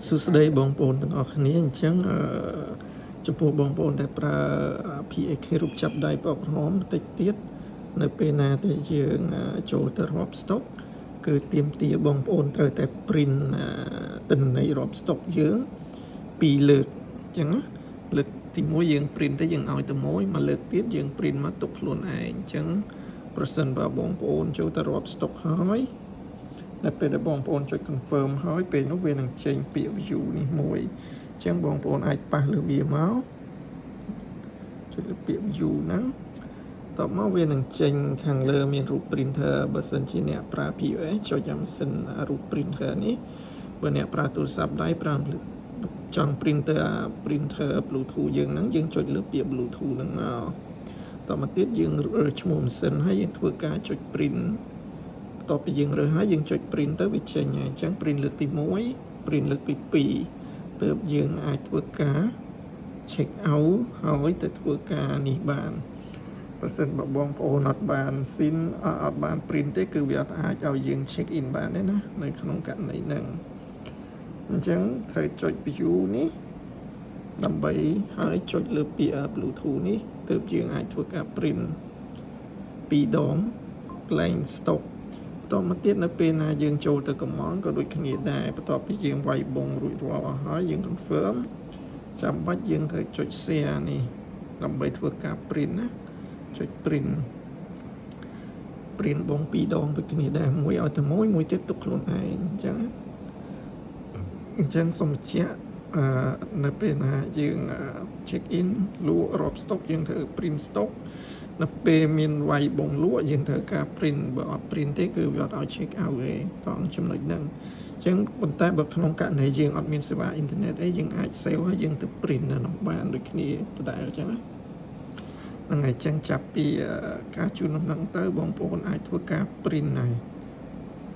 សួស្តីបងប្អូនទាំងអស់គ្នាអញ្ចឹងចំពោះបងប្អូនដែលប្រើ PAK រូបចាប់ដៃប្រហមបន្តិចទៀតនៅពេលណាដែលយើងចូលទៅរាប់ stock គឺទាមទារបងប្អូនត្រូវតែ print ទិន្នន័យរាប់ stock យើង2លើកអញ្ចឹងលើកទី1យើង print ទៅយើងឲ្យទៅមួយលើកទៀតយើង print មកទុកខ្លួនឯងអញ្ចឹងប្រសិនបើបងប្អូនចូលទៅរាប់ stock ហើយនៅពេលដែលបងប្អូនចុច confirm ហើយពេលនោះវានឹងចេញពាក្យ view នេះមួយអញ្ចឹងបងប្អូនអាចប៉ះលើវាមកចុចលើពាក្យ view ហ្នឹងតបមកវានឹងចេញខាងលើមានរូប printer បើសិនជាអ្នកប្រើ POS ចុចអាម៉ាស៊ីនរូប printer នេះបើអ្នកប្រើទូរស័ព្ទដៃប្រើចង់ printer Bluetooth យើងហ្នឹងយើងចុចលើពាក្យ Bluetooth ហ្នឹងមកតមកទៀតយើងរើសឈ្មោះម៉ាស៊ីនហើយយើងធ្វើការចុច print បន្ទាប់ពីយើងរើសហើយយើងចុច print ទៅវាចេញហើយអញ្ចឹង print លើកទី1 print លើកទី2ទើបយើងអាចធ្វើការ check out ហើយទៅធ្វើការនេះបានបើសិនបើបងប្អូនអត់បានស៊ីនអត់បាន print ទេគឺវាអត់អាចឲ្យយើង check in បានទេណានៅក្នុងករណីហ្នឹងអញ្ចឹងត្រូវចុច view នេះដើម្បីហើយចុចលើពាក្យ Bluetooth នេះទើបយើងអាចធ្វើការ print 2ដង claim stock តមកទៀតនៅពេលណាយើងចូលទៅកំងក៏ដូចគ្នាដែរបន្ទាប់ពីយើងវាយបងរួចរាល់អស់ហើយយើង confirm ចាំបាច់យើងត្រូវចុច share នេះដើម្បីធ្វើការ print ណាចុច print បង2ដងដូចគ្នាដែរមួយឲ្យទៅមួយទៀតទុកខ្លួនឯងអញ្ចឹងសូមបញ្ជាក់នៅពេលណាយើង check in លក់រាប់ stock យើងត្រូវ print stock នៅពេលមានវាយបងលក់យើងត្រូវការ print បើអត់ print ទេគឺវាអត់ឲ្យ check out ទេតោះចំណុចហ្នឹងអញ្ចឹងប៉ុន្តែបើក្នុងករណីយើងអត់មានសេវាអ៊ីនធឺណិតអីយើងអាច save ហើយយើងទៅ print នៅនោះបានដូចគ្នាដដែលអញ្ចឹងណាហ្នឹងហើយអញ្ចឹងចាប់ពីការជូនដំណឹងទៅបងប្អូនអាចធ្វើការ print ហើយ